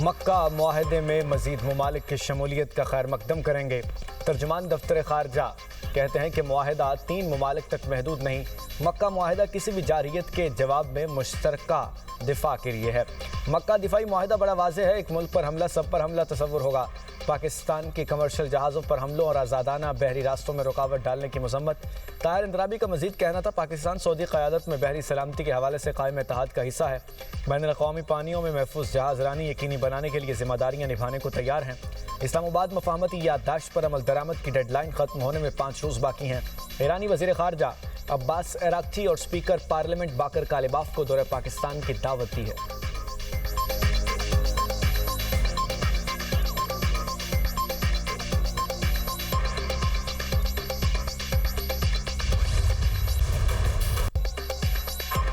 मक्का मुआहदे में मजीद ममालिक की शमूलियत का खैर मकदम करेंगे। तर्जुमान दफ्तर खारजा कहते हैं कि मुआहदा 3 ममालिक तक महदूद नहीं। मक्का मुआहदा किसी भी जारियत के जवाब में मुश्तरका दिफा के लिए है। मक्का दिफाई मुआहदा बड़ा वाज़ेह है। एक मुल्क पर हमला सब पर हमला तस्वुर होगा। पाकिस्तान की कमर्शियल जहाज़ों पर हमलों और आज़ादाना बहरी रास्तों में रुकावट डालने की मजम्मत। ताहिर इंदराबी का मजीद कहना था, पाकिस्तान सऊदी क़यादत में बहरी सलामती के हवाले से कायम इत्तेहाद का हिस्सा है। बैनुल-अक़वामी पानियों में महफूज जहाज़ रानी यकीनी बनाने के लिए जिम्मेदारियाँ निभाने को तैयार हैं। इस्लामाबाद मफाहमती याददाश्त पर अमल दरामद की डेडलाइन ख़त्म होने में 5 रोज़ बाकी हैं। ईरानी वज़ीर ख़ारजा अब्बास अराक्ची और स्पीकर पार्लियामेंट बाकर कालिबाफ को दौरे पाकिस्तान की दावत दी है।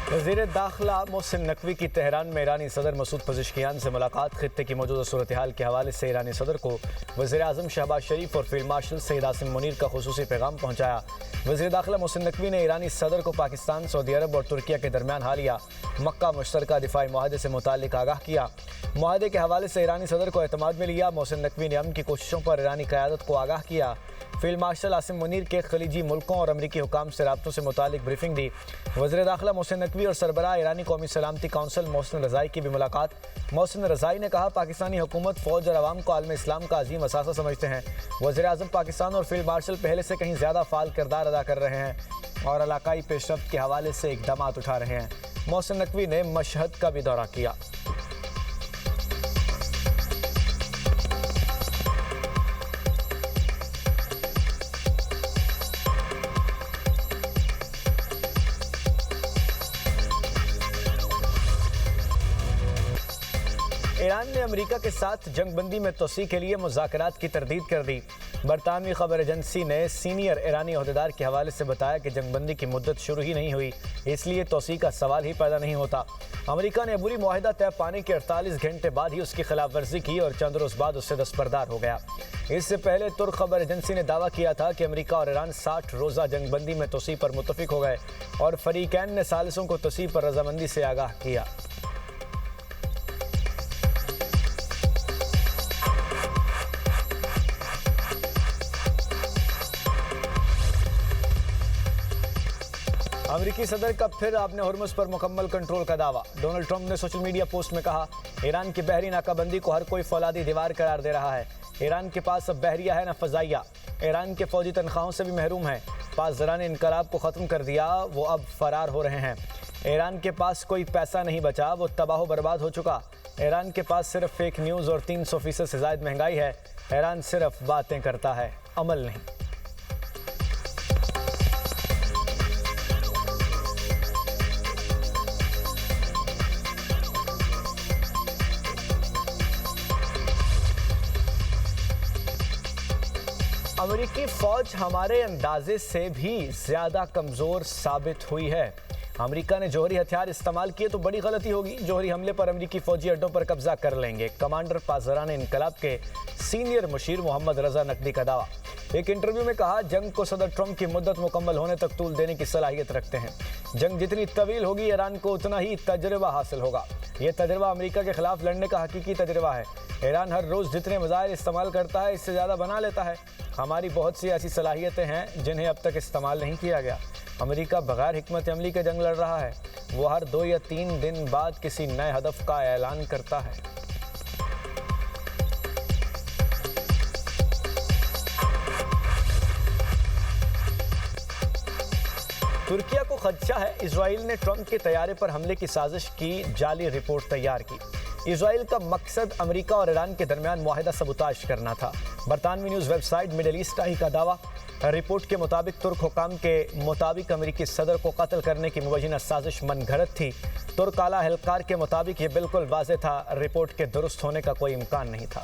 वज़ीर दाखिला मोहसिन नकवी की तेहरान में ईरानी सदर मसूद पज़ेश्कियान से मुलाकात। खित्ते की मौजूदा सूरत हाल के हवाले से ईरानी सदर को वज़ीर आज़म शहबाज शरीफ और फील्ड मार्शल सईद आसिम मुनीर का खुसूसी पैगाम पहुँचाया। वज़ीर दाखिला मोहसिन नकवी ने ईरानी सदर को पाकिस्तान, सऊदी अरब और तुर्किया के दरमियान हालिया मक्का मुश्तरका दिफाई मुआहदे से मुताल्लिक आगाह किया। मुआहदे के हवाले से ईरानी सदर को एतमाद में लिया। मोहसिन नकवी ने अमन की कोशिशों पर ईरानी क़यादत को आगाह किया। फील्ड मार्शल आसिम मुनीर के खलीजी मुल्कों और अमरीकी हुकाम से राब्तों से मुतालिक ब्रीफिंग दी। वज़ीर दाखिला मोहसिन नकवी और सरबराह ईरानी कौमी सलामती काउंसिल मोहसिन रज़ाई की भी मुलाकात। मोहसिन रज़ाई ने कहा, पाकिस्तानी हुकूमत, फ़ौज और अवाम को आलम इस्लाम का अजीम असासा समझते हैं। वज़ीर आज़म पाकिस्तान और फील्ड मार्शल पहले से कहीं ज़्यादा फ़ाल किरदार अदा कर रहे हैं और इलाकाई पेशरफ्त के हवाले से इक़दाम उठा रहे हैं। मोहसिन नकवी ने मशहद का भी दौरा किया। ईरान ने अमेरिका के साथ जंगबंदी में तोसी के लिए मुज़ाकरात की तरदीद कर दी। बरतानवी खबर एजेंसी ने सीनियर ईरानी अहदेदार के हवाले से बताया कि जंगबंदी की मुद्दत शुरू ही नहीं हुई, इसलिए तोसी का सवाल ही पैदा नहीं होता। अमेरिका ने अबूरी मुआहदा तय पाने के 48 घंटे बाद ही उसकी खिलाफ वर्जी की और चंद रोज़ बाद उससे दस्तबरदार हो गया। इससे पहले तुर्क खबर एजेंसी ने दावा किया था कि अमेरिका और ईरान 60 रोज़ा जंगबंदी में तोसी पर मुत्तफिक हो गए और फरीकैन ने सालिसों को तोसी पर रजामंदी से आगाह किया। अमेरिकी सदर का फिर आपने हुर्मुज़ पर मुकम्मल कंट्रोल का दावा। डोनाल्ड ट्रंप ने सोशल मीडिया पोस्ट में कहा, ईरान की बहरी नाकाबंदी को हर कोई फौलादी दीवार करार दे रहा है। ईरान के पास अब बहरिया है न फ़ज़ाइया। ईरान के फ़ौजी तनख्वाहों से भी महरूम है। पासदारान इनकलाब को ख़त्म कर दिया, वो अब फ़रार हो रहे हैं। ईरान के पास कोई पैसा नहीं बचा, वो तबाह बर्बाद हो चुका। ईरान के पास सिर्फ फेक न्यूज़ और 300% से ज़ायद महंगाई है। ईरान सिर्फ बातें करता है, अमल नहीं। अमेरिकी फ़ौज हमारे अंदाजे से भी ज़्यादा कमज़ोर साबित हुई है। अमेरिका ने जौहरी हथियार इस्तेमाल किए तो बड़ी गलती होगी। जौहरी हमले पर अमेरिकी फ़ौजी अड्डों पर कब्जा कर लेंगे। कमांडर पासदारान इनकलाब के सीनियर मुशीर मोहम्मद रज़ा नकवी का दावा। एक इंटरव्यू में कहा, जंग को सदर ट्रंप की मुद्दत मुकम्मल होने तक तूल देने की सलाहियत रखते हैं। जंग जितनी तवील होगी, ईरान को उतना ही तजर्बा हासिल होगा। यह तजर्बा अमेरिका के खिलाफ लड़ने का हकीकी तजर्बा है। ईरान हर रोज़ जितने मिसाइल इस्तेमाल करता है, इससे ज़्यादा बना लेता है। हमारी बहुत सी ऐसी सलाहियतें हैं जिन्हें अब तक इस्तेमाल नहीं किया गया। अमेरिका बगैर हिकमत अमली के जंग लड़ रहा है। वो हर 2 या 3 दिन बाद किसी नए हदफ का ऐलान करता है। तुर्किया को खदशा है, इजराइल ने ट्रंप के तैयारे पर हमले की साजिश की जाली रिपोर्ट तैयार की। इजराइल का मकसद अमेरिका और ईरान के दरमियान मुआहदा सबूताज करना था। बरतानवी न्यूज़ वेबसाइट मिडल ईस्ट आई का दावा। रिपोर्ट के मुताबिक तुर्क हुकाम के मुताबिक अमेरिकी सदर को कत्ल करने की मुबैना साजिश मनगढ़ंत थी। तुर्क आला एहलकार के मुताबिक ये बिल्कुल वाज़ेह था, रिपोर्ट के दुरुस्त होने का कोई इम्कान नहीं था।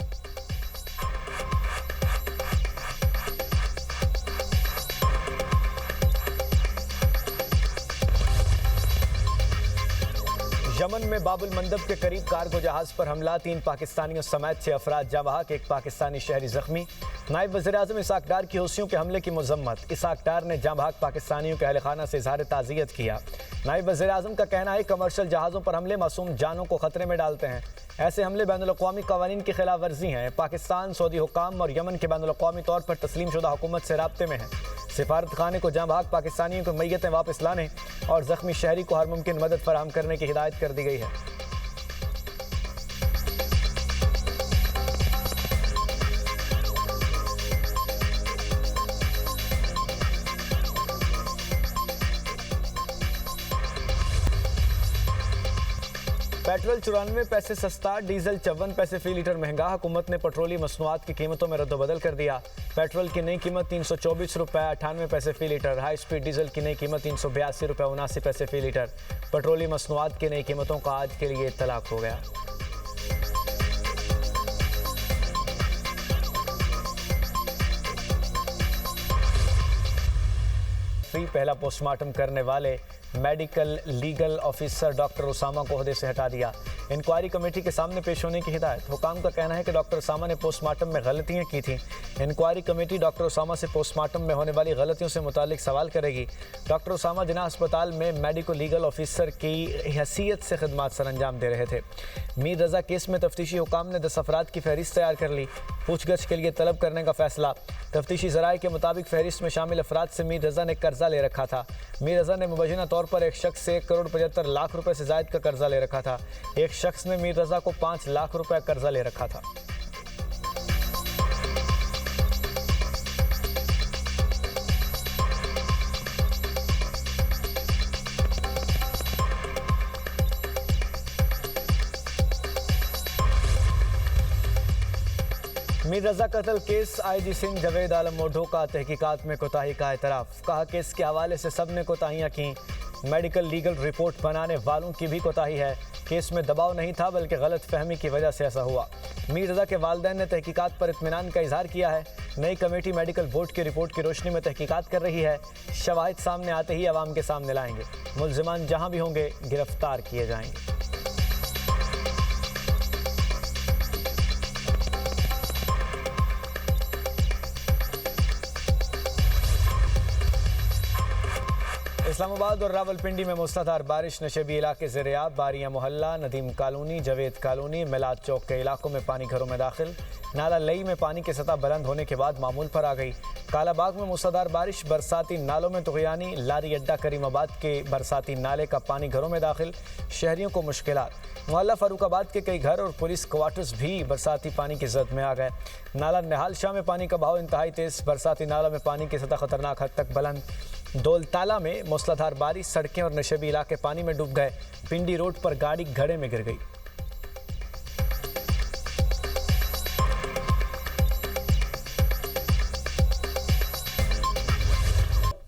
यमन में बाबुल मंदब के करीब कार्गो जहाज पर हमला, 3 पाकिस्तानियों समेत 6 अफराद जाँ बहक, 1 पाकिस्तानी शहरी जख्मी। नायब वज़ीर-ए-आज़म इसहाक डार की हौसियों के हमले की मजम्मत। इसहाक डार ने जाँ बहक पाकिस्तानियों के अहल खाना से इजहार ताज़ियत किया। नायब वज़ीर-ए-आज़म का कहना है कमर्शियल जहाज़ों पर हमले मासूम जानों को खतरे में डालते हैं। ऐसे हमले बैनुल-अक़वामी क़वानीन की खिलाफ वर्जी हैं। पाकिस्तान सऊदी हुक्काम और यमन के बैनुल-अक़वामी तौर पर तस्लीम शुदा हुकूमत से राब्ते में है। सिफारत खाने को जाँ बहक पाकिस्तानियों को मैयतें वापस लाने और ज़ख्मी शहरी को हर मुमकिन मदद फराहम करने की हिदायत कर दी गई है। पेट्रोल 94 पैसे सस्ता, डीजल 54 पैसे फी लीटर महंगा। हुकूमत ने पेट्रोली मसनूआत की कीमतों में रद्दबदल कर दिया। पेट्रोल की नई कीमत 324 रुपये 98 पैसे फी लीटर। हाई स्पीड डीजल की नई कीमत 382 रुपये 79 पैसे फी लीटर। पेट्रोली मसनूआत की नई कीमतों का आज के लिए इत्तलाक हो गया। पहला पोस्टमार्टम करने वाले medical legal officer doctor Usama को ओहदे से हटा दिया। इंक्वायरी कमेटी के सामने पेश होने की हिदायत। हुकाम का कहना है कि डॉक्टर उसामा ने पोस्टमार्टम में गलतियां की थीं। इंक्वायरी कमेटी डॉक्टर उसामा से पोस्टमार्टम में होने वाली गलतियों से मुतालिक सवाल करेगी। डॉक्टर उसामा जिना अस्पताल में मेडिकल लीगल ऑफिसर की हैसियत से खिदमात सर अंजाम दे रहे थे। मीर रजा केस में तफ्तीशी हुकाम ने 10 अफराद की फहरिस्त तैयार कर ली। पूछगछ के लिए तलब करने का फैसला। तफ्तीशी ज़राए के मुताबिक फहरिस्त में शामिल अफराद से मीर रजा ने कर्जा ले रखा था। मीर रजा ने मुबैना तौर पर एक शख्स से 1 करोड़ 75 लाख रुपए से जायद का कर्जा ले रखा था। एक शख्स ने मीर रजा को 5 लाख रुपए कर्जा ले रखा था। मीर रजा कत्ल केस आईजी सिंह जावेद आलम मोढो का तहकीकात में कोताही का एतराफ़। कहा केस के हवाले से सब ने कोताहियाँ की। मेडिकल लीगल रिपोर्ट बनाने वालों की भी कोताही है। केस में दबाव नहीं था बल्कि गलत फहमी की वजह से ऐसा हुआ। मीर रजा के वालिदैन ने तहकीकात पर इत्मीनान का इजहार किया है। नई कमेटी मेडिकल बोर्ड की रिपोर्ट की रोशनी में तहकीकात कर रही है। शवाहिद सामने आते ही अवाम के सामने लाएंगे। मुल्जिमान जहाँ भी होंगे गिरफ्तार किए जाएंगे। इस्लामाबाद और रावलपिंडी में मूसलाधार बारिश, नशेबी इलाके ज़ेर-ए-आब। बारियां मोहल्ला, नदीम कॉलोनी, जवेद कॉलोनी, मिलाद चौक के इलाकों में पानी घरों में दाखिल। नाला लई में पानी की सतह बुलंद होने के बाद मामूल पर आ गई। कालाबाग में मूसलाधार बारिश, बरसाती नालों में तुग़यानी। लारी अड्डा करीमाबाद के बरसाती नाले का पानी घरों में दाखिल, शहरियों को मुश्किलात। मोहल्ला फारूकाबाद के कई घर और पुलिस क्वार्टर्स भी बरसाती पानी की जद में आ गए। नाला निहाल शाह में पानी का बहाव इंतहाई तेज, बरसाती नाला में पानी की सतह खतरनाक हद तक बुलंद। दौलताला में मूसलाधार बारिश, सड़कें और नशेबी इलाके पानी में डूब गए। पिंडी रोड पर गाड़ी घड़े में गिर गई।